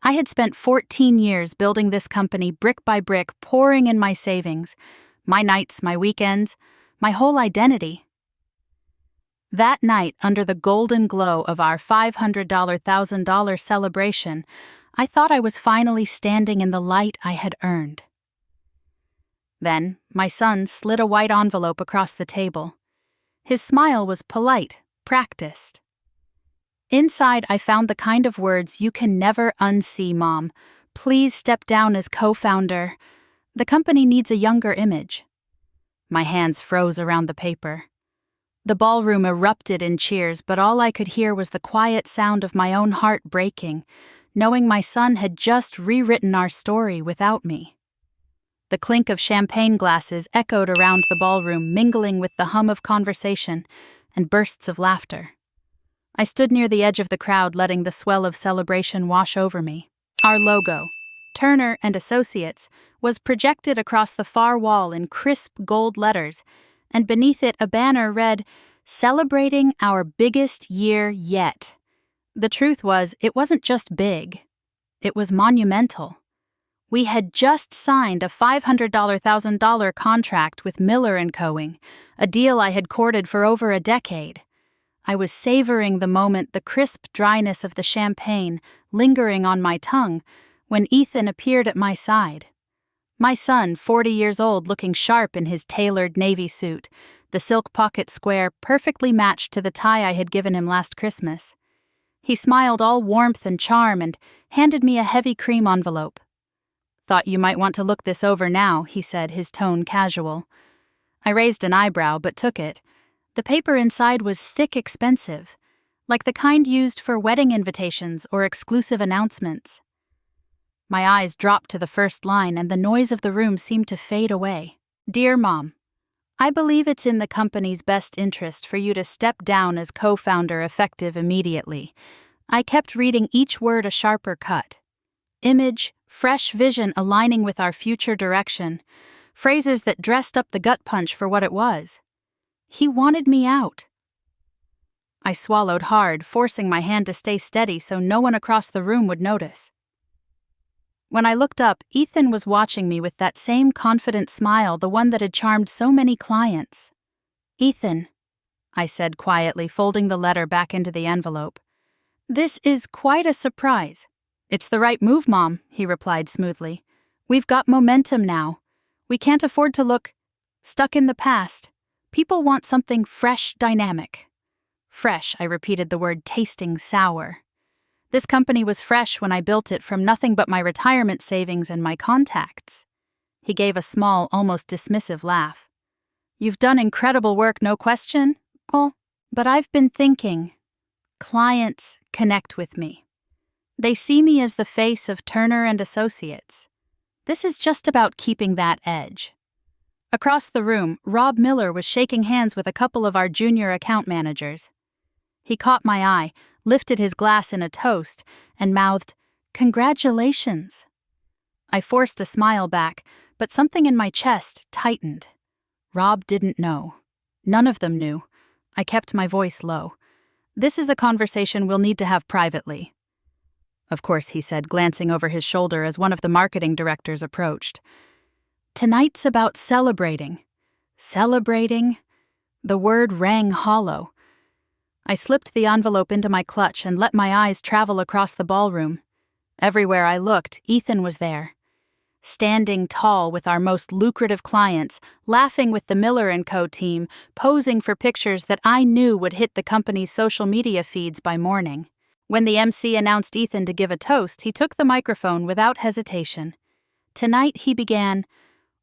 I had spent 14 years building this company brick by brick, pouring in my savings, my nights, my weekends, my whole identity. That night, under the golden glow of our $500, $1,000 celebration, I thought I was finally standing in the light I had earned. Then, my son slid a white envelope across the table. His smile was polite, practiced. Inside, I found the kind of words you can never unsee, Mom. Please step down as co-founder. The company needs a younger image. My hands froze around the paper. The ballroom erupted in cheers, but all I could hear was the quiet sound of my own heart breaking, knowing my son had just rewritten our story without me. The clink of champagne glasses echoed around the ballroom, mingling with the hum of conversation and bursts of laughter. I stood near the edge of the crowd, letting the swell of celebration wash over me. Our logo, Turner and Associates, was projected across the far wall in crisp gold letters, and beneath it a banner read, "Celebrating our biggest year yet." The truth was, it wasn't just big. It was monumental. We had just signed a $500, $1,000 contract with Miller & Coing, a deal I had courted for over a decade. I was savoring the moment, the crisp dryness of the champagne lingering on my tongue, when Ethan appeared at my side. My son, 40 years old, looking sharp in his tailored navy suit, the silk pocket square perfectly matched to the tie I had given him last Christmas. He smiled all warmth and charm and handed me a heavy cream envelope. "Thought you might want to look this over now," he said, his tone casual. I raised an eyebrow but took it. The paper inside was thick, expensive, like the kind used for wedding invitations or exclusive announcements. My eyes dropped to the first line and the noise of the room seemed to fade away. "Dear Mom, I believe it's in the company's best interest for you to step down as co-founder effective immediately." I kept reading each word a sharper cut. Image, fresh vision aligning with our future direction. Phrases that dressed up the gut punch for what it was. He wanted me out. I swallowed hard, forcing my hand to stay steady so no one across the room would notice. When I looked up, Ethan was watching me with that same confident smile, the one that had charmed so many clients. "Ethan," I said quietly, folding the letter back into the envelope. "This is quite a surprise." "It's the right move, Mom," he replied smoothly. "We've got momentum now. We can't afford to look stuck in the past. People want something fresh, dynamic." Fresh, I repeated the word, tasting sour. This company was fresh when I built it from nothing but my retirement savings and my contacts. He gave a small, almost dismissive laugh. "You've done incredible work, no question, Cole. But I've been thinking. Clients connect with me. They see me as the face of Turner and Associates. This is just about keeping that edge." Across the room, Rob Miller was shaking hands with a couple of our junior account managers. He caught my eye, lifted his glass in a toast, and mouthed, "Congratulations." I forced a smile back, but something in my chest tightened. Rob didn't know. None of them knew. I kept my voice low. "This is a conversation we'll need to have privately." "Of course," he said, glancing over his shoulder as one of the marketing directors approached. "Tonight's about celebrating." Celebrating? The word rang hollow. I slipped the envelope into my clutch and let my eyes travel across the ballroom. Everywhere I looked, Ethan was there. Standing tall with our most lucrative clients, laughing with the Miller & Co. team, posing for pictures that I knew would hit the company's social media feeds by morning. When the MC announced Ethan to give a toast, he took the microphone without hesitation. Tonight, he began,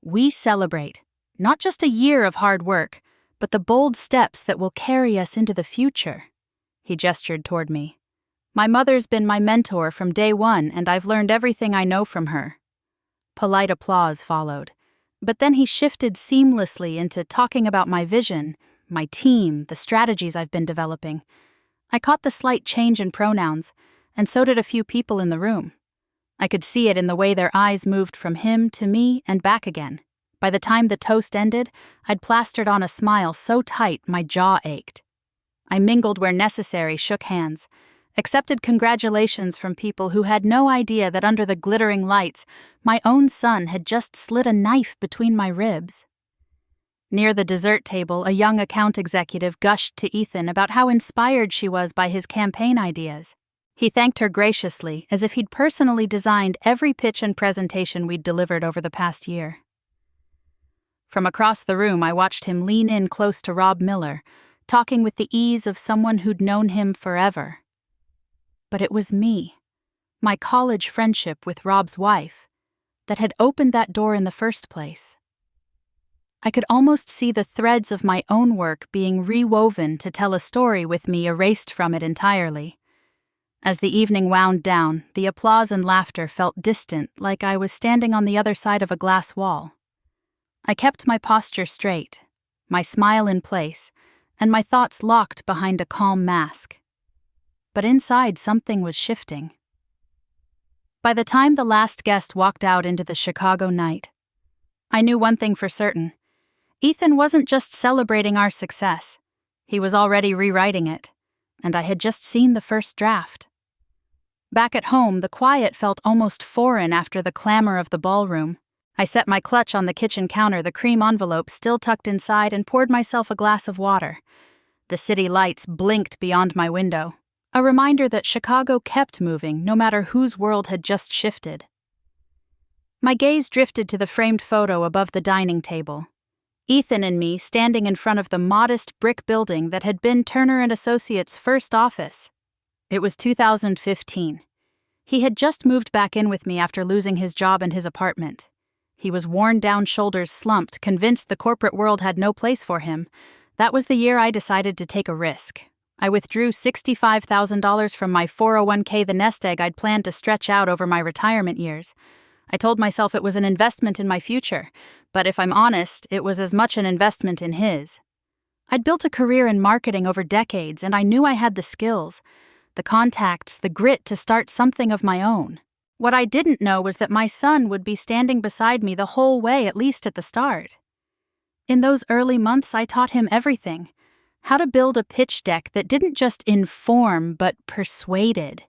"We celebrate, not just a year of hard work, but the bold steps that will carry us into the future." He gestured toward me. "My mother's been my mentor from day one, and I've learned everything I know from her." Polite applause followed, but then he shifted seamlessly into talking about my vision, my team, the strategies I've been developing. I caught the slight change in pronouns, and so did a few people in the room. I could see it in the way their eyes moved from him to me and back again. By the time the toast ended, I'd plastered on a smile so tight my jaw ached. I mingled where necessary, shook hands. accepted congratulations from people who had no idea that under the glittering lights, my own son had just slid a knife between my ribs. Near the dessert table, a young account executive gushed to Ethan about how inspired she was by his campaign ideas. He thanked her graciously, as if he'd personally designed every pitch and presentation we'd delivered over the past year. From across the room, I watched him lean in close to Rob Miller, talking with the ease of someone who'd known him forever. But it was me, my college friendship with Rob's wife, that had opened that door in the first place. I could almost see the threads of my own work being rewoven to tell a story with me erased from it entirely. As the evening wound down, the applause and laughter felt distant, like I was standing on the other side of a glass wall. I kept my posture straight, my smile in place, and my thoughts locked behind a calm mask. But inside, something was shifting. By the time the last guest walked out into the Chicago night, I knew one thing for certain. Ethan wasn't just celebrating our success. He was already rewriting it, and I had just seen the first draft. Back at home, the quiet felt almost foreign after the clamor of the ballroom. I set my clutch on the kitchen counter, the cream envelope still tucked inside, and poured myself a glass of water. The city lights blinked beyond my window, a reminder that Chicago kept moving no matter whose world had just shifted. My gaze drifted to the framed photo above the dining table. Ethan and me standing in front of the modest brick building that had been Turner & Associates' first office. It was 2015. He had just moved back in with me after losing his job and his apartment. He was worn down, shoulders slumped, convinced the corporate world had no place for him. That was the year I decided to take a risk. I withdrew $65,000 from my 401k, the nest egg I'd planned to stretch out over my retirement years. I told myself it was an investment in my future, but if I'm honest, it was as much an investment in his. I'd built a career in marketing over decades, and I knew I had the skills, the contacts, the grit to start something of my own. What I didn't know was that my son would be standing beside me the whole way, at least at the start. In those early months, I taught him everything. How to build a pitch deck that didn't just inform, but persuaded.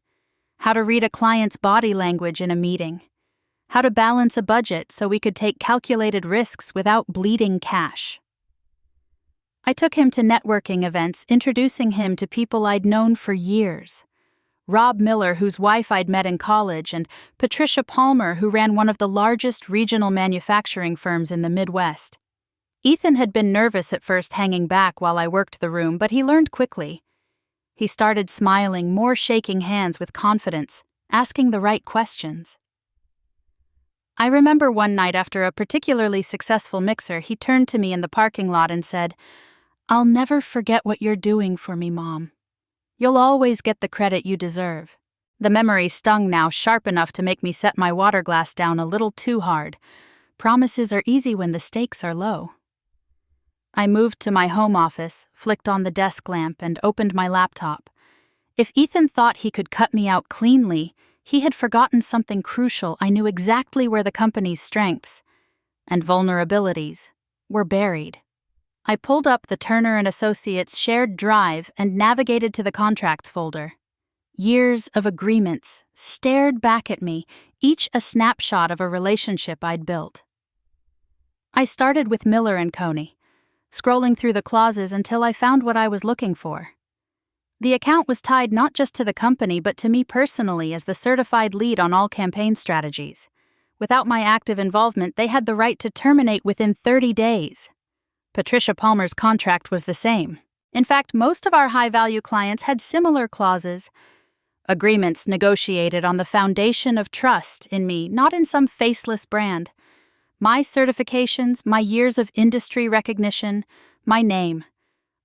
How to read a client's body language in a meeting. How to balance a budget so we could take calculated risks without bleeding cash. I took him to networking events, introducing him to people I'd known for years. Rob Miller, whose wife I'd met in college, and Patricia Palmer, who ran one of the largest regional manufacturing firms in the Midwest. Ethan had been nervous at first, hanging back while I worked the room, but he learned quickly. He started smiling, more shaking hands with confidence, asking the right questions. I remember one night after a particularly successful mixer, he turned to me in the parking lot and said, "I'll never forget what you're doing for me, Mom. You'll always get the credit you deserve." The memory stung now, sharp enough to make me set my water glass down a little too hard. Promises are easy when the stakes are low. I moved to my home office, flicked on the desk lamp, and opened my laptop. If Ethan thought he could cut me out cleanly, he had forgotten something crucial. I knew exactly where the company's strengths and vulnerabilities were buried. I pulled up the Turner & Associates shared drive and navigated to the contracts folder. Years of agreements stared back at me, each a snapshot of a relationship I'd built. I started with Miller & Coney, scrolling through the clauses until I found what I was looking for. The account was tied not just to the company but to me personally as the certified lead on all campaign strategies. Without my active involvement, they had the right to terminate within 30 days. Patricia Palmer's contract was the same. In fact, most of our high-value clients had similar clauses. Agreements negotiated on the foundation of trust in me, not in some faceless brand. My certifications, my years of industry recognition, my name.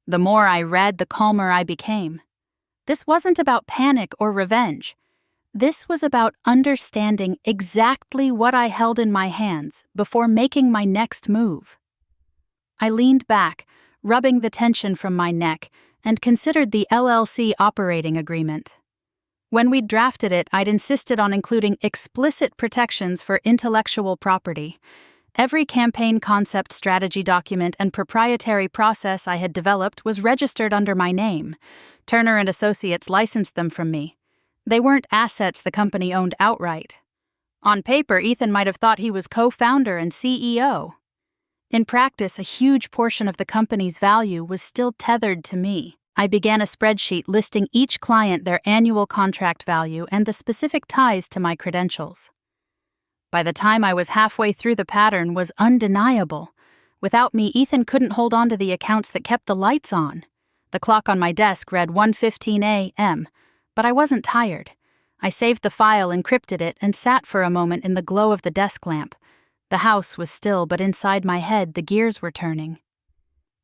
The more I read, the calmer I became. This wasn't about panic or revenge. This was about understanding exactly what I held in my hands before making my next move. I leaned back, rubbing the tension from my neck, and considered the LLC operating agreement. When we'd drafted it, I'd insisted on including explicit protections for intellectual property. Every campaign concept, strategy document, and proprietary process I had developed was registered under my name. Turner and Associates licensed them from me. They weren't assets the company owned outright. On paper, Ethan might have thought he was co-founder and CEO. In practice, a huge portion of the company's value was still tethered to me. I began a spreadsheet listing each client, their annual contract value, and the specific ties to my credentials. By the time I was halfway through, the pattern was undeniable. Without me, Ethan couldn't hold on to the accounts that kept the lights on. The clock on my desk read 1:15 a.m., but I wasn't tired. I saved the file, encrypted it, and sat for a moment in the glow of the desk lamp. The house was still, but inside my head, the gears were turning.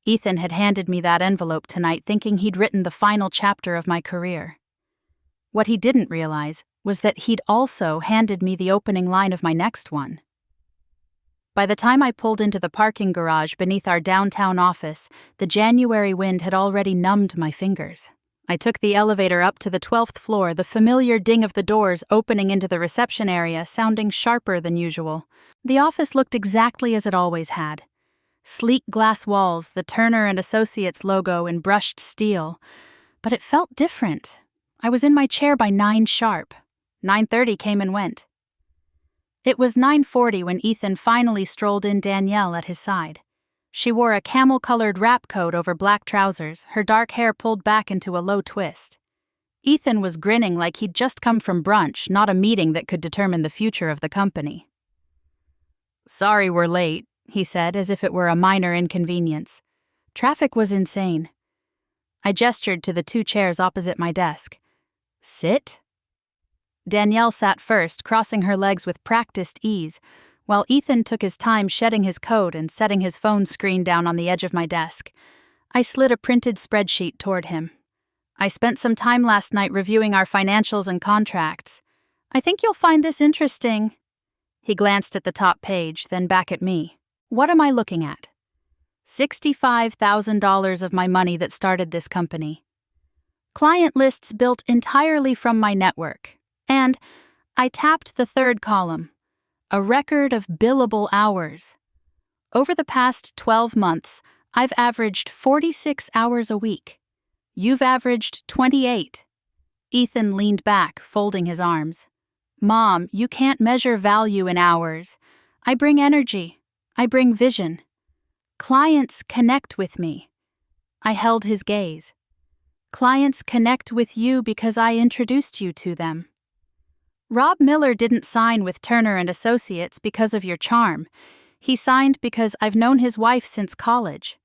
Ethan had handed me that envelope tonight, thinking he'd written the final chapter of my career. What he didn't realize was that he'd also handed me the opening line of my next one. By the time I pulled into the parking garage beneath our downtown office, the January wind had already numbed my fingers. I took the elevator up to the 12th floor, the familiar ding of the doors opening into the reception area sounding sharper than usual. The office looked exactly as it always had. Sleek glass walls, the Turner and Associates logo in brushed steel. But it felt different. I was in my chair by 9 sharp. 9:30 came and went. It was 9:40 when Ethan finally strolled in, Danielle at his side. She wore a camel-colored wrap coat over black trousers, her dark hair pulled back into a low twist. Ethan was grinning like he'd just come from brunch, not a meeting that could determine the future of the company. "Sorry we're late," he said, as if it were a minor inconvenience. Traffic was insane. I gestured to the 2 chairs opposite my desk. "Sit?" Danielle sat first, crossing her legs with practiced ease, while Ethan took his time shedding his coat and setting his phone screen down on the edge of my desk. I slid a printed spreadsheet toward him. "I spent some time last night reviewing our financials and contracts. I think you'll find this interesting." He glanced at the top page, then back at me. "What am I looking at?" $65,000 of my money that started this company. Client lists built entirely from my network. And I tapped the 3rd column. A record of billable hours. Over the past 12 months, I've averaged 46 hours a week. You've averaged 28. Ethan leaned back, folding his arms. "Mom, you can't measure value in hours. I bring energy. I bring vision. Clients connect with me." I held his gaze. "Clients connect with you because I introduced you to them. Rob Miller didn't sign with Turner and Associates because of your charm. He signed because I've known his wife since college.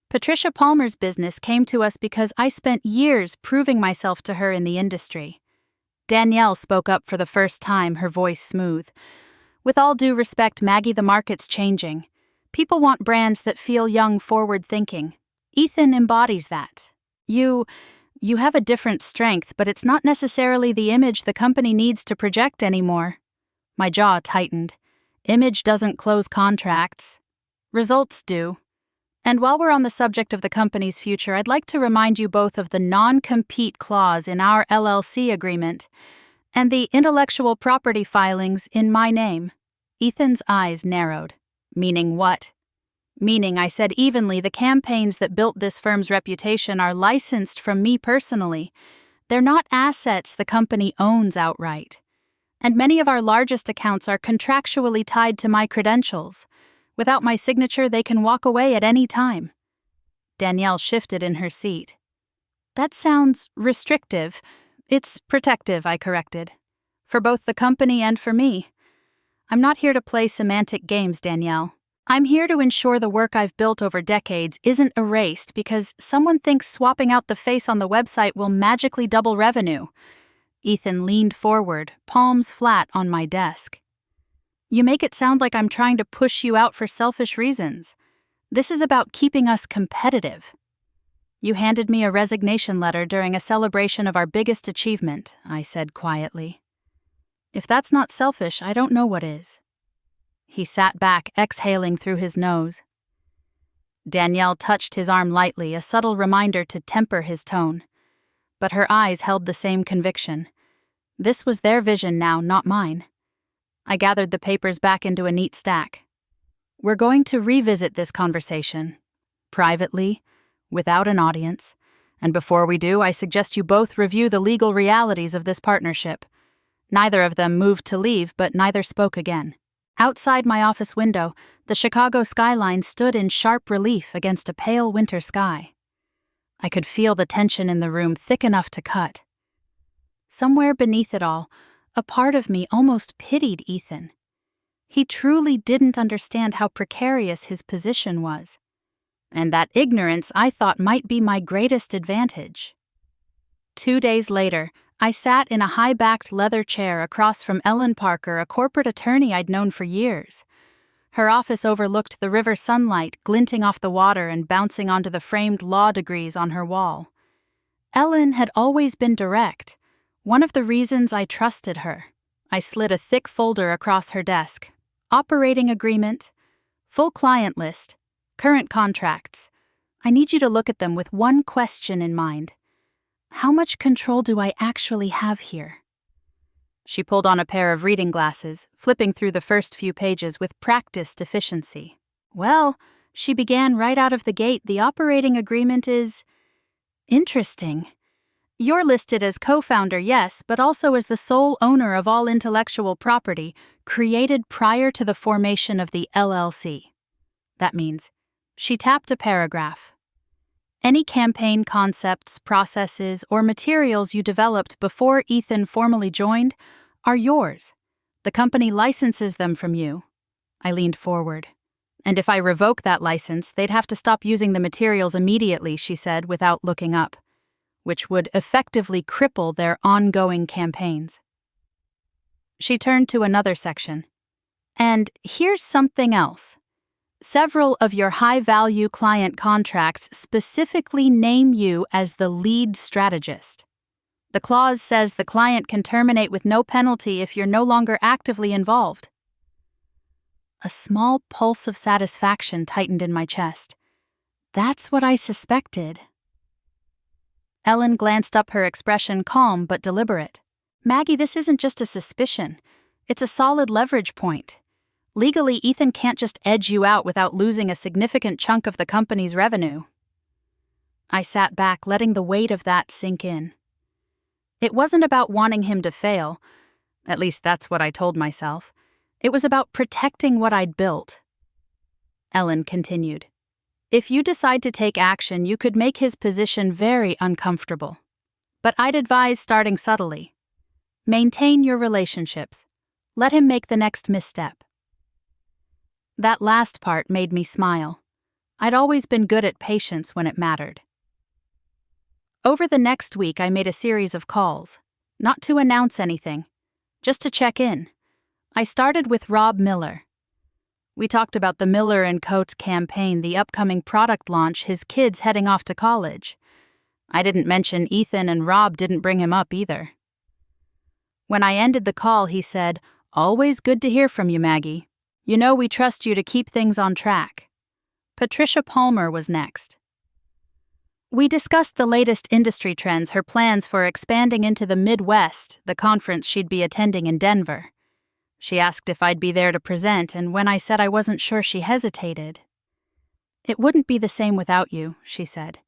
Patricia Palmer's business came to us because I spent years proving myself to her in the industry." Danielle spoke up for the first time, her voice smooth. "With all due respect, Maggie, the market's changing. People want brands that feel young, forward-thinking. Ethan embodies that. You have a different strength, but it's not necessarily the image the company needs to project anymore." My jaw tightened. Image doesn't close contracts. Results do. And while we're on the subject of the company's future, I'd like to remind you both of the non-compete clause in our LLC agreement and the intellectual property filings in my name. Ethan's eyes narrowed. "Meaning what?" "Meaning," I said evenly, "the campaigns that built this firm's reputation are licensed from me personally. They're not assets the company owns outright. And many of our largest accounts are contractually tied to my credentials. Without my signature, they can walk away at any time." Danielle shifted in her seat. "That sounds restrictive." "It's protective," I corrected. "For both the company and for me. I'm not here to play semantic games, Danielle. I'm here to ensure the work I've built over decades isn't erased because someone thinks swapping out the face on the website will magically double revenue." Ethan leaned forward, palms flat on my desk. "You make it sound like I'm trying to push you out for selfish reasons. This is about keeping us competitive." "You handed me a resignation letter during a celebration of our biggest achievement," I said quietly. "If that's not selfish, I don't know what is." He sat back, exhaling through his nose. Danielle touched his arm lightly, a subtle reminder to temper his tone. But her eyes held the same conviction. This was their vision now, not mine. I gathered the papers back into a neat stack. We're going to revisit this conversation, privately, without an audience, and before we do, I suggest you both review the legal realities of this partnership. Neither of them moved to leave, but neither spoke again. Outside my office window, the Chicago skyline stood in sharp relief against a pale winter sky. I could feel the tension in the room thick enough to cut. Somewhere beneath it all, a part of me almost pitied Ethan. He truly didn't understand how precarious his position was. And that ignorance I thought might be my greatest advantage. 2 days later, I sat in a high-backed leather chair across from Ellen Parker, a corporate attorney I'd known for years. Her office overlooked the river sunlight glinting off the water and bouncing onto the framed law degrees on her wall. Ellen had always been direct, one of the reasons I trusted her. I slid a thick folder across her desk. Operating agreement, full client list, current contracts. I need you to look at them with one question in mind. How much control do I actually have here? She pulled on a pair of reading glasses, flipping through the first few pages with practiced efficiency. Well, she began right out of the gate, the operating agreement is interesting. You're listed as co-founder, yes, but also as the sole owner of all intellectual property created prior to the formation of the LLC. That means she tapped a paragraph. Any campaign concepts, processes, or materials you developed before Ethan formally joined are yours. The company licenses them from you. I leaned forward. And if I revoke that license, they'd have to stop using the materials immediately, she said without looking up, which would effectively cripple their ongoing campaigns. She turned to another section. And here's something else. Several of your high-value client contracts specifically name you as the lead strategist. The clause says the client can terminate with no penalty if you're no longer actively involved. A small pulse of satisfaction tightened in my chest. That's what I suspected. Ellen glanced up, her expression calm but deliberate. Maggie, this isn't just a suspicion. It's a solid leverage point. Legally, Ethan can't just edge you out without losing a significant chunk of the company's revenue. I sat back, letting the weight of that sink in. It wasn't about wanting him to fail. At least that's what I told myself. It was about protecting what I'd built. Ellen continued. If you decide to take action, you could make his position very uncomfortable. But I'd advise starting subtly. Maintain your relationships. Let him make the next misstep. That last part made me smile. I'd always been good at patience when it mattered. Over the next week, I made a series of calls, not to announce anything, just to check in. I started with Rob Miller. We talked about the Miller & Coates campaign, the upcoming product launch, his kids heading off to college. I didn't mention Ethan, and Rob didn't bring him up either. When I ended the call, he said, "Always good to hear from you, Maggie. You know we trust you to keep things on track." Patricia Palmer was next. We discussed the latest industry trends, her plans for expanding into the Midwest, the conference she'd be attending in Denver. She asked if I'd be there to present, and when I said I wasn't sure, she hesitated. It wouldn't be the same without you, she said.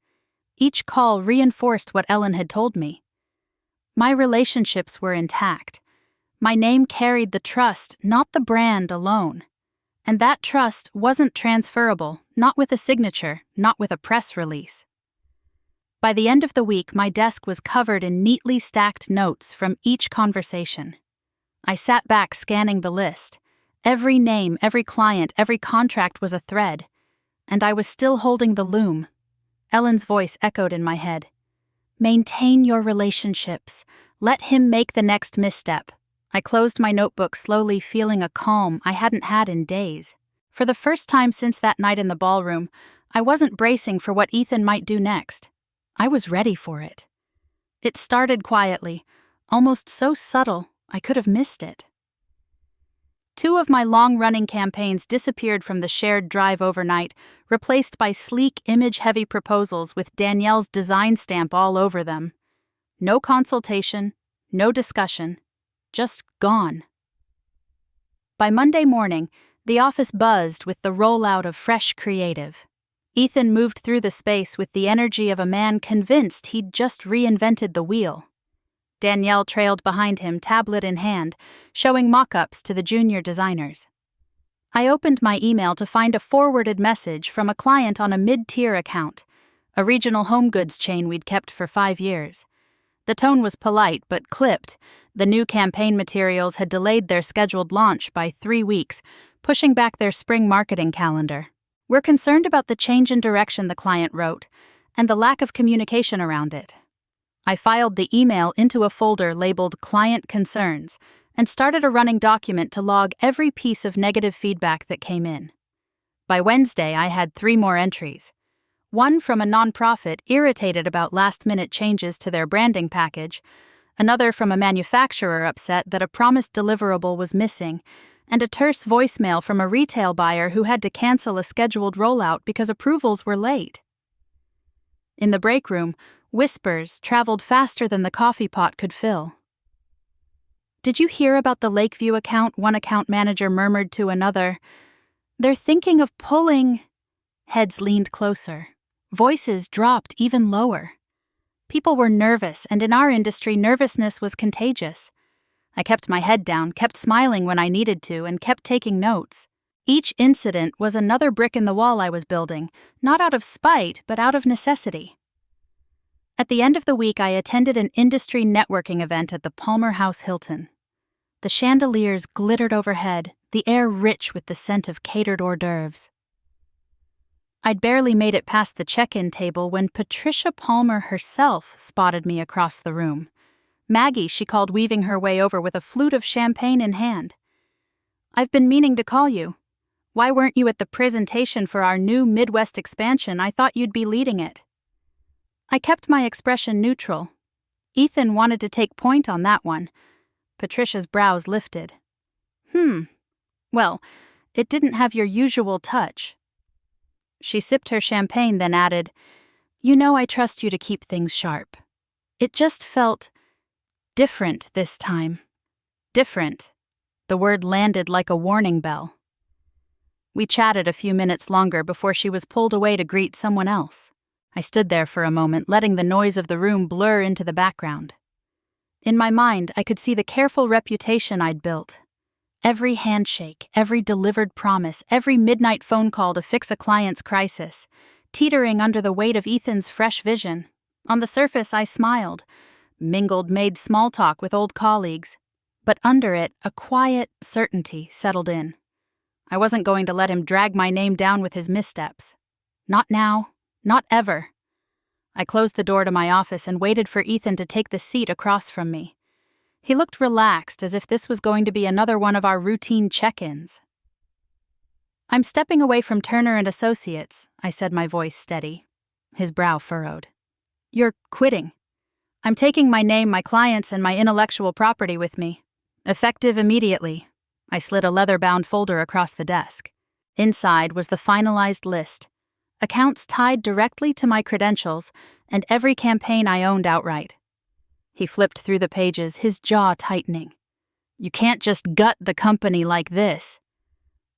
Each call reinforced what Ellen had told me. My relationships were intact. My name carried the trust, not the brand alone. And that trust wasn't transferable, not with a signature, not with a press release. By the end of the week, my desk was covered in neatly stacked notes from each conversation. I sat back scanning the list. Every name, every client, every contract was a thread. And I was still holding the loom. Ellen's voice echoed in my head. Maintain your relationships. Let him make the next misstep. I closed my notebook slowly, feeling a calm I hadn't had in days. For the first time since that night in the ballroom, I wasn't bracing for what Ethan might do next. I was ready for it. It started quietly, almost so subtle I could have missed it. 2 of my long-running campaigns disappeared from the shared drive overnight, replaced by sleek, image-heavy proposals with Danielle's design stamp all over them. No consultation, no discussion, just gone. By Monday morning, The office buzzed with the rollout of fresh creative. Ethan moved through the space with the energy of a man convinced he'd just reinvented the wheel. Danielle trailed behind him, tablet in hand, showing mock-ups to the junior designers. I opened my email to find a forwarded message from a client on a mid-tier account, a regional home goods chain we'd kept for 5 years. The tone was polite but clipped. The new campaign materials had delayed their scheduled launch by 3 weeks, pushing back their spring marketing calendar. "We're concerned about the change in direction," the client wrote, "and the lack of communication around it." I filed the email into a folder labeled Client Concerns and started a running document to log every piece of negative feedback that came in. By Wednesday, I had 3 more entries. One from a nonprofit irritated about last-minute changes to their branding package, another from a manufacturer upset that a promised deliverable was missing, and a terse voicemail from a retail buyer who had to cancel a scheduled rollout because approvals were late. In the break room, whispers traveled faster than the coffee pot could fill. "Did you hear about the Lakeview account?" one account manager murmured to another. "They're thinking of pulling..." Heads leaned closer. Voices dropped even lower. People were nervous, and in our industry, nervousness was contagious. I kept my head down, kept smiling when I needed to, and kept taking notes. Each incident was another brick in the wall I was building, not out of spite, but out of necessity. At the end of the week, I attended an industry networking event at the Palmer House Hilton. The chandeliers glittered overhead, the air rich with the scent of catered hors d'oeuvres. I'd barely made it past the check-in table when Patricia Palmer herself spotted me across the room. "Maggie," she called, weaving her way over with a flute of champagne in hand. "I've been meaning to call you. Why weren't you at the presentation for our new Midwest expansion? I thought you'd be leading it." I kept my expression neutral. Ethan wanted to take point on that one. Patricia's brows lifted. Well, it didn't have your usual touch." She sipped her champagne, then added, "You know I trust you to keep things sharp. It just felt different this time." Different. The word landed like a warning bell. We chatted a few minutes longer before she was pulled away to greet someone else. I stood there for a moment, letting the noise of the room blur into the background. In my mind, I could see the careful reputation I'd built. Every handshake, every delivered promise, every midnight phone call to fix a client's crisis, teetering under the weight of Ethan's fresh vision. On the surface, I smiled, made small talk with old colleagues, but under it, a quiet certainty settled in. I wasn't going to let him drag my name down with his missteps. Not now, not ever. I closed the door to my office and waited for Ethan to take the seat across from me. He looked relaxed, as if this was going to be another one of our routine check-ins. "I'm stepping away from Turner & Associates," I said, my voice steady. His brow furrowed. "You're quitting." "I'm taking my name, my clients, and my intellectual property with me. Effective immediately." I slid a leather-bound folder across the desk. Inside was the finalized list. Accounts tied directly to my credentials, and every campaign I owned outright. He flipped through the pages, his jaw tightening. "You can't just gut the company like this."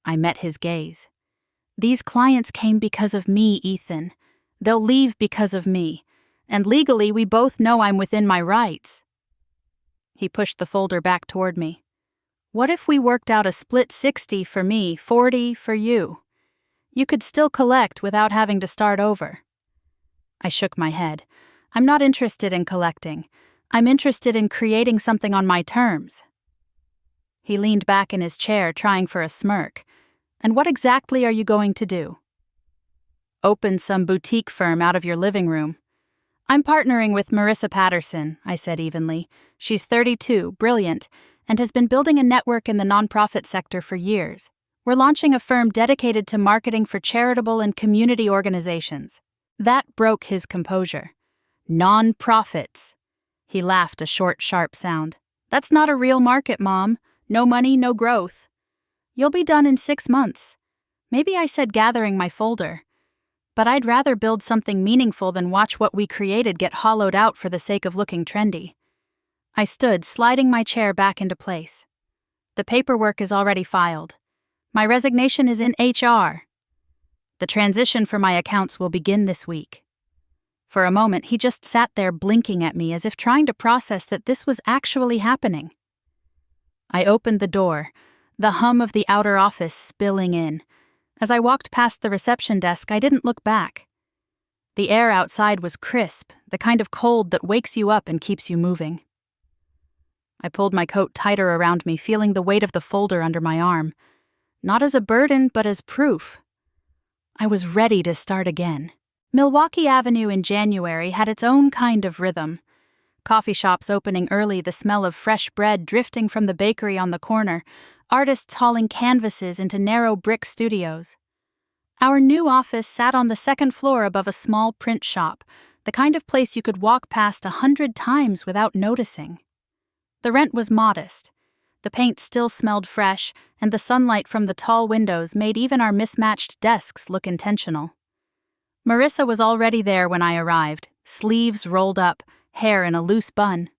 I met his gaze. "These clients came because of me, Ethan. They'll leave because of me. And legally, we both know I'm within my rights." He pushed the folder back toward me. "What if we worked out a split 60 for me, 40 for you? You could still collect without having to start over." I shook my head. "I'm not interested in collecting. I'm interested in creating something on my terms." He leaned back in his chair, trying for a smirk. "And what exactly are you going to do?" "Open some boutique firm out of your living room." "I'm partnering with Marissa Patterson," I said evenly. "She's 32, brilliant, and has been building a network in the nonprofit sector for years. We're launching a firm dedicated to marketing for charitable and community organizations." That broke his composure. "Nonprofits." He laughed, a short, sharp sound. "That's not a real market, Mom. No money, no growth. You'll be done in 6 months. Maybe I said gathering my folder. But I'd rather build something meaningful than watch what we created get hollowed out for the sake of looking trendy." I stood, sliding my chair back into place. "The paperwork is already filed. My resignation is in HR. The transition for my accounts will begin this week. For a moment, he just sat there blinking at me as if trying to process that this was actually happening. I opened the door, the hum of the outer office spilling in. As I walked past the reception desk, I didn't look back. The air outside was crisp, the kind of cold that wakes you up and keeps you moving. I pulled my coat tighter around me, feeling the weight of the folder under my arm. Not as a burden, but as proof. I was ready to start again. Milwaukee Avenue in January had its own kind of rhythm. Coffee shops opening early, the smell of fresh bread drifting from the bakery on the corner, artists hauling canvases into narrow brick studios. Our new office sat on the second floor above a small print shop, the kind of place you could walk past 100 times without noticing. The rent was modest. The paint still smelled fresh, and the sunlight from the tall windows made even our mismatched desks look intentional. Marissa was already there when I arrived, sleeves rolled up, hair in a loose bun.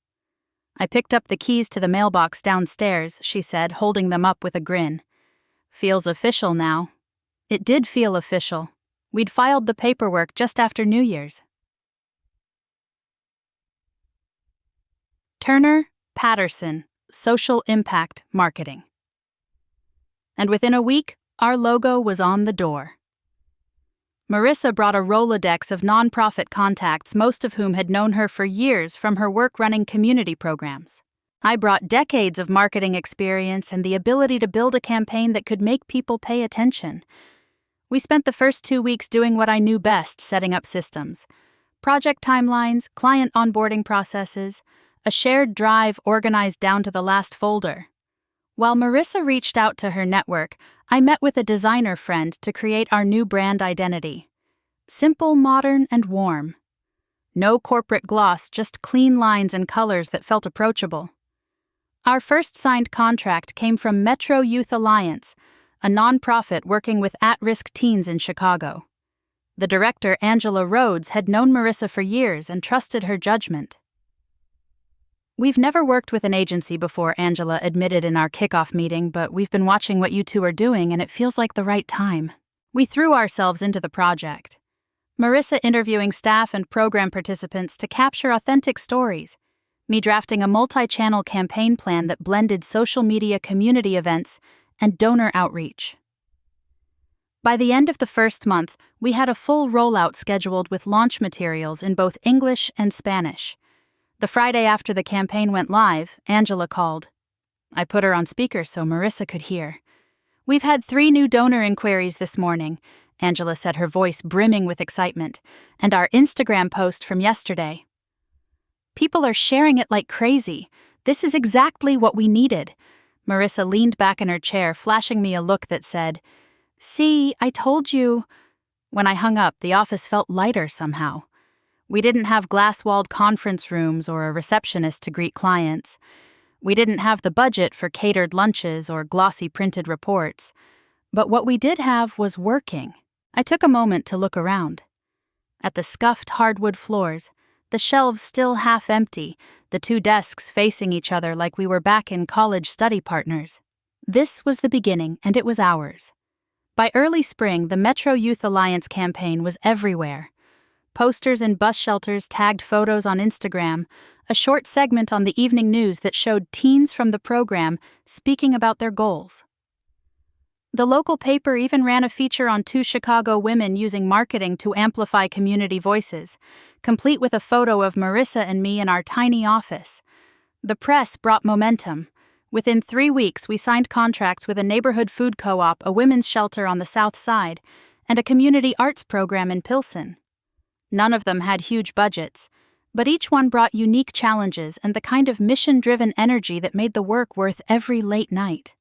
I picked up the keys to the mailbox downstairs, she said, holding them up with a grin. Feels official now. It did feel official. We'd filed the paperwork just after New Year's. Turner, Patterson, Social Impact Marketing. And within a week, our logo was on the door. Marissa brought a Rolodex of nonprofit contacts, most of whom had known her for years from her work running community programs. I brought decades of marketing experience and the ability to build a campaign that could make people pay attention. We spent the first 2 weeks doing what I knew best, setting up systems. Project timelines, client onboarding processes, a shared drive organized down to the last folder. While Marissa reached out to her network, I met with a designer friend to create our new brand identity. Simple, modern, and warm. No corporate gloss, just clean lines and colors that felt approachable. Our first signed contract came from Metro Youth Alliance, a nonprofit working with at-risk teens in Chicago. The director, Angela Rhodes, had known Marissa for years and trusted her judgment. We've never worked with an agency before, Angela admitted in our kickoff meeting, but we've been watching what you two are doing and it feels like the right time. We threw ourselves into the project. Marissa interviewing staff and program participants to capture authentic stories, me drafting a multi-channel campaign plan that blended social media community events and donor outreach. By the end of the first month, we had a full rollout scheduled with launch materials in both English and Spanish. The Friday after the campaign went live, Angela called. I put her on speaker so Marissa could hear. We've had 3 new donor inquiries this morning, Angela said, her voice brimming with excitement, and our Instagram post from yesterday. People are sharing it like crazy. This is exactly what we needed. Marissa leaned back in her chair, flashing me a look that said, "See, I told you." When I hung up, the office felt lighter somehow. We didn't have glass-walled conference rooms or a receptionist to greet clients. We didn't have the budget for catered lunches or glossy printed reports. But what we did have was working. I took a moment to look around. At the scuffed hardwood floors, the shelves still half empty, the 2 desks facing each other like we were back in college study partners. This was the beginning, and it was ours. By early spring, the Metro Youth Alliance campaign was everywhere. Posters in bus shelters tagged photos on Instagram, a short segment on the evening news that showed teens from the program speaking about their goals. The local paper even ran a feature on 2 Chicago women using marketing to amplify community voices, complete with a photo of Marissa and me in our tiny office. The press brought momentum. Within 3 weeks, we signed contracts with a neighborhood food co-op, a women's shelter on the South Side, and a community arts program in Pilsen. None of them had huge budgets, but each one brought unique challenges and the kind of mission-driven energy that made the work worth every late night.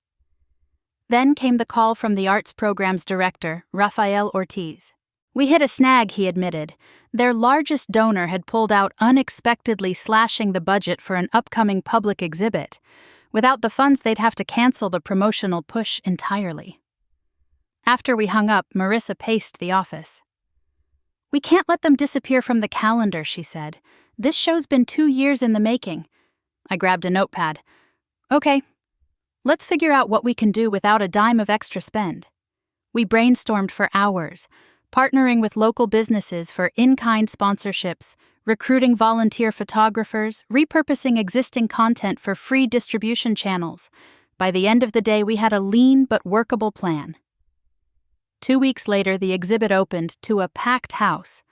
Then came the call from the arts program's director, Rafael Ortiz. We hit a snag, he admitted. Their largest donor had pulled out, unexpectedly slashing the budget for an upcoming public exhibit. Without the funds, they'd have to cancel the promotional push entirely. After we hung up, Marissa paced the office. "We can't let them disappear from the calendar," she said. "This show's been 2 years in the making." I grabbed a notepad. "Okay. Let's figure out what we can do without a dime of extra spend. We brainstormed for hours, partnering with local businesses for in-kind sponsorships, recruiting volunteer photographers, repurposing existing content for free distribution channels. By the end of the day, we had a lean but workable plan. 2 weeks later, the exhibit opened to a packed house.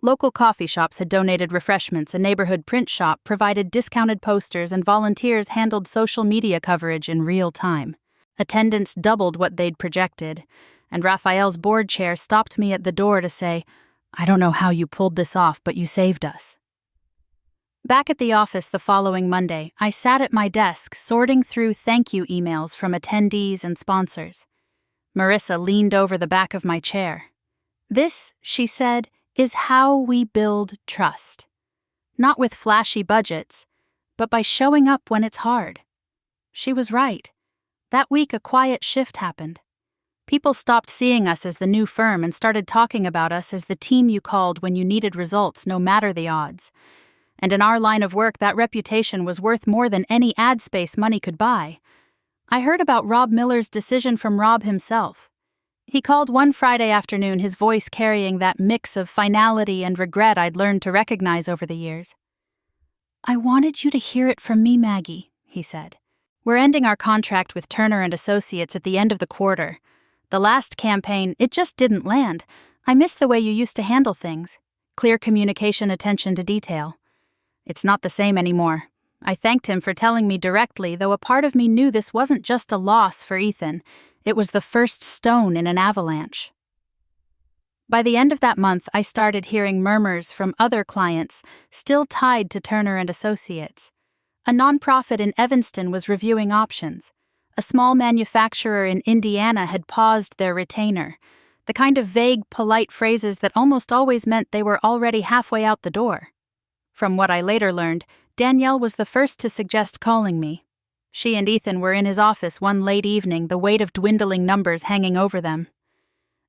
Local coffee shops had donated refreshments, a neighborhood print shop provided discounted posters, and volunteers handled social media coverage in real time. Attendance doubled what they'd projected, and Raphael's board chair stopped me at the door to say, "I don't know how you pulled this off, but you saved us." Back at the office the following Monday, I sat at my desk sorting through thank you emails from attendees and sponsors. Marissa leaned over the back of my chair. "This," she said, "is how we build trust. Not with flashy budgets, but by showing up when it's hard." She was right. That week, a quiet shift happened. People stopped seeing us as the new firm and started talking about us as the team you called when you needed results, no matter the odds. And in our line of work, that reputation was worth more than any ad space money could buy. I heard about Rob Miller's decision from Rob himself. He called one Friday afternoon, his voice carrying that mix of finality and regret I'd learned to recognize over the years. "I wanted you to hear it from me, Maggie," he said. "We're ending our contract with Turner & Associates at the end of the quarter. The last campaign, it just didn't land. I miss the way you used to handle things. Clear communication, attention to detail. It's not the same anymore." I thanked him for telling me directly, though a part of me knew this wasn't just a loss for Ethan. It was the first stone in an avalanche. By the end of that month, I started hearing murmurs from other clients still tied to Turner & Associates. A nonprofit in Evanston was reviewing options. A small manufacturer in Indiana had paused their retainer, the kind of vague, polite phrases that almost always meant they were already halfway out the door. From what I later learned, Danielle was the first to suggest calling me. She and Ethan were in his office one late evening, the weight of dwindling numbers hanging over them.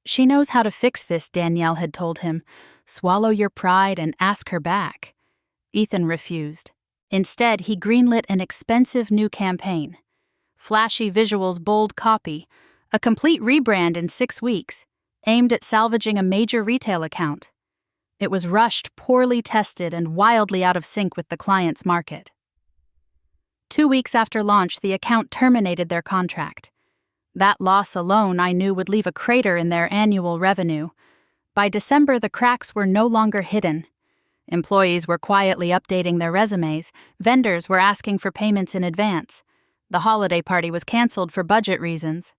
"She knows how to fix this," Danielle had told him. "Swallow your pride and ask her back." Ethan refused. Instead, he greenlit an expensive new campaign. Flashy visuals, bold copy, a complete rebrand in 6 weeks, aimed at salvaging a major retail account. It was rushed, poorly tested, and wildly out of sync with the client's market. 2 weeks after launch, the account terminated their contract. That loss alone, I knew, would leave a crater in their annual revenue. By December, the cracks were no longer hidden. Employees were quietly updating their resumes, vendors were asking for payments in advance. The holiday party was canceled for budget reasons.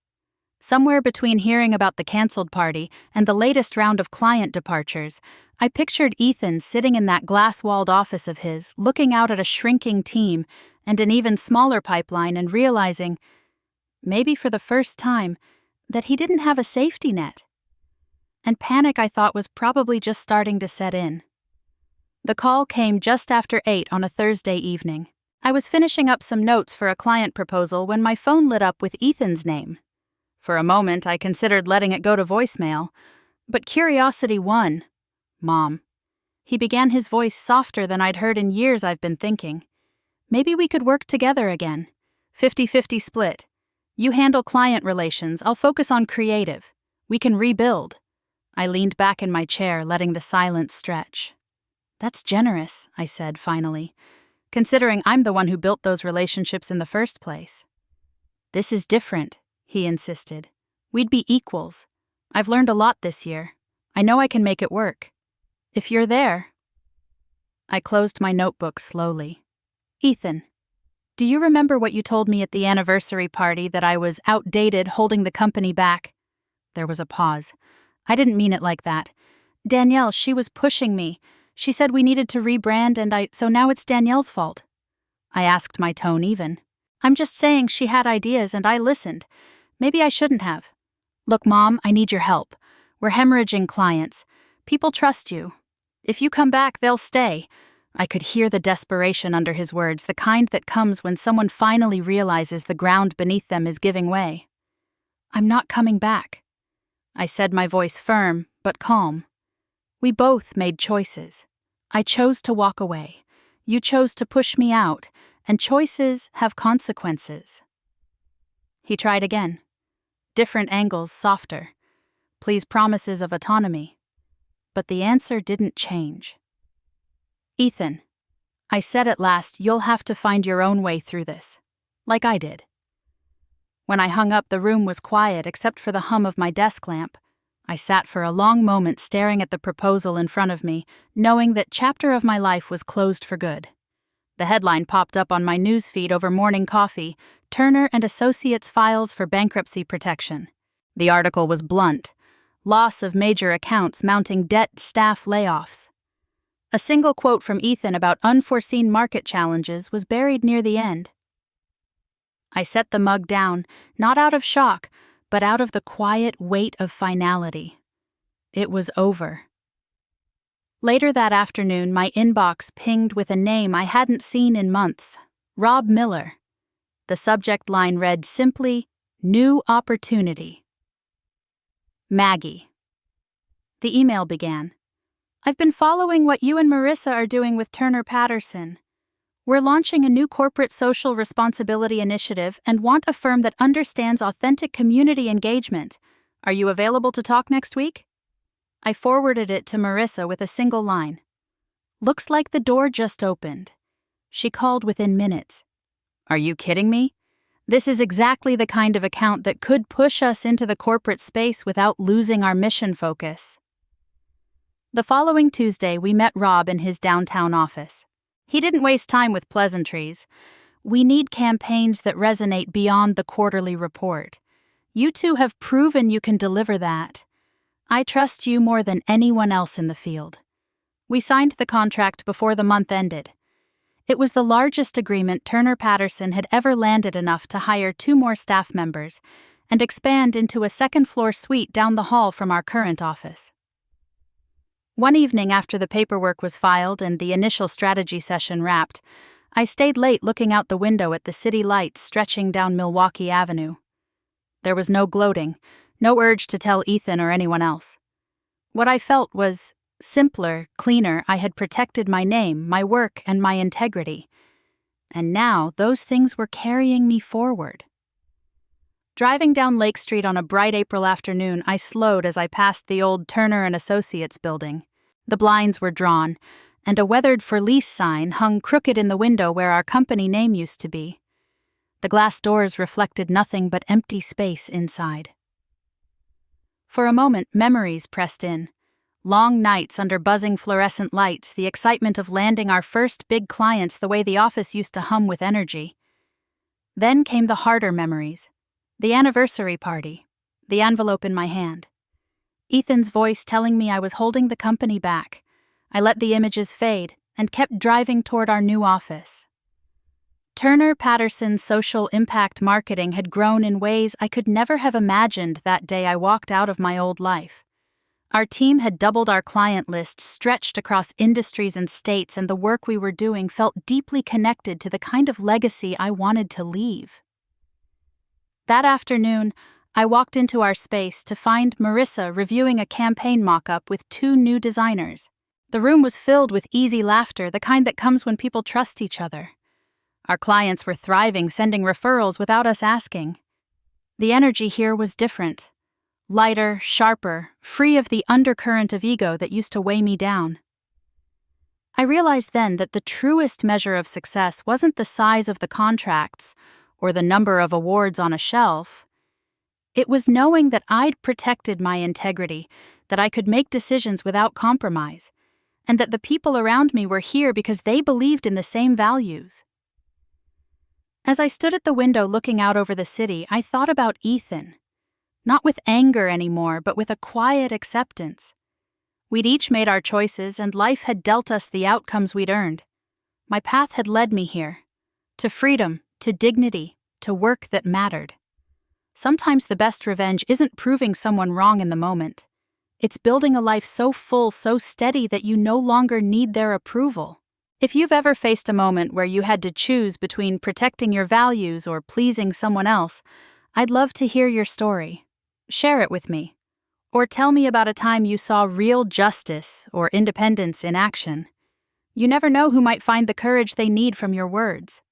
Somewhere between hearing about the canceled party and the latest round of client departures, I pictured Ethan sitting in that glass-walled office of his, looking out at a shrinking team and an even smaller pipeline and realizing, maybe for the first time, that he didn't have a safety net. And panic, I thought, was probably just starting to set in. The call came just after 8 on a Thursday evening. I was finishing up some notes for a client proposal when my phone lit up with Ethan's name. For a moment, I considered letting it go to voicemail, but curiosity won. "Mom." He began, his voice softer than I'd heard in years. "I've been thinking. Maybe we could work together again. 50-50 split. You handle client relations, I'll focus on creative. We can rebuild." I leaned back in my chair, letting the silence stretch. "That's generous," I said finally, "considering I'm the one who built those relationships in the first place." "This is different," he insisted. "We'd be equals. I've learned a lot this year. I know I can make it work. If you're there." I closed my notebook slowly. "Ethan, do you remember what you told me at the anniversary party, that I was outdated, holding the company back?" There was a pause. "I didn't mean it like that. Danielle, she was pushing me. She said we needed to rebrand so now it's Danielle's fault." I asked, my tone even. "I'm just saying she had ideas and I listened. Maybe I shouldn't have. Look, Mom, I need your help. We're hemorrhaging clients. People trust you. If you come back, they'll stay." I could hear the desperation under his words, the kind that comes when someone finally realizes the ground beneath them is giving way. "I'm not coming back," I said, my voice firm but calm. "We both made choices. I chose to walk away. You chose to push me out, and choices have consequences." He tried again. Different angles, softer. Please promises of autonomy. But the answer didn't change. Ethan, I said at last, you'll have to find your own way through this. Like I did. When I hung up, the room was quiet except for the hum of my desk lamp. I sat for a long moment staring at the proposal in front of me, knowing that chapter of my life was closed for good. The headline popped up on my newsfeed over morning coffee: Turner and Associates files for bankruptcy protection. The article was blunt: loss of major accounts mounting debt, staff layoffs. A single quote from Ethan about unforeseen market challenges was buried near the end. I set the mug down, not out of shock, but out of the quiet weight of finality. It was over. Later that afternoon, my inbox pinged with a name I hadn't seen in months: Rob Miller. The subject line read simply, "New Opportunity." Maggie. The email began. I've been following what you and Marissa are doing with Turner Patterson. We're launching a new corporate social responsibility initiative and want a firm that understands authentic community engagement. Are you available to talk next week? I forwarded it to Marissa with a single line. Looks like the door just opened. She called within minutes. Are you kidding me? This is exactly the kind of account that could push us into the corporate space without losing our mission focus. The following Tuesday, we met Rob in his downtown office. He didn't waste time with pleasantries. We need campaigns that resonate beyond the quarterly report. You two have proven you can deliver that. I trust you more than anyone else in the field. We signed the contract before the month ended. It was the largest agreement Turner Patterson had ever landed, enough to hire 2 more staff members and expand into a second-floor suite down the hall from our current office. One evening after the paperwork was filed and the initial strategy session wrapped, I stayed late looking out the window at the city lights stretching down Milwaukee Avenue. There was no gloating, no urge to tell Ethan or anyone else. What I felt was simpler, cleaner. I had protected my name, my work, and my integrity. And now those things were carrying me forward. Driving down Lake Street on a bright April afternoon, I slowed as I passed the old Turner and Associates building. The blinds were drawn, and a weathered "For Lease" sign hung crooked in the window where our company name used to be. The glass doors reflected nothing but empty space inside. For a moment, memories pressed in. Long nights under buzzing fluorescent lights, the excitement of landing our first big clients, the way the office used to hum with energy. Then came the harder memories. The anniversary party, the envelope in my hand. Ethan's voice telling me I was holding the company back. I let the images fade and kept driving toward our new office. Turner Patterson's social impact marketing had grown in ways I could never have imagined that day I walked out of my old life. Our team had doubled our client list, stretched across industries and states, and the work we were doing felt deeply connected to the kind of legacy I wanted to leave. That afternoon, I walked into our space to find Marissa reviewing a campaign mock-up with 2 new designers. The room was filled with easy laughter, the kind that comes when people trust each other. Our clients were thriving, sending referrals without us asking. The energy here was different. Lighter, sharper, free of the undercurrent of ego that used to weigh me down. I realized then that the truest measure of success wasn't the size of the contracts or the number of awards on a shelf. It was knowing that I'd protected my integrity, that I could make decisions without compromise, and that the people around me were here because they believed in the same values. As I stood at the window looking out over the city, I thought about Ethan. Not with anger anymore, but with a quiet acceptance. We'd each made our choices, and life had dealt us the outcomes we'd earned. My path had led me here. To freedom, to dignity, to work that mattered. Sometimes the best revenge isn't proving someone wrong in the moment. It's building a life so full, so steady that you no longer need their approval. If you've ever faced a moment where you had to choose between protecting your values or pleasing someone else, I'd love to hear your story. Share it with me. Or tell me about a time you saw real justice or independence in action. You never know who might find the courage they need from your words.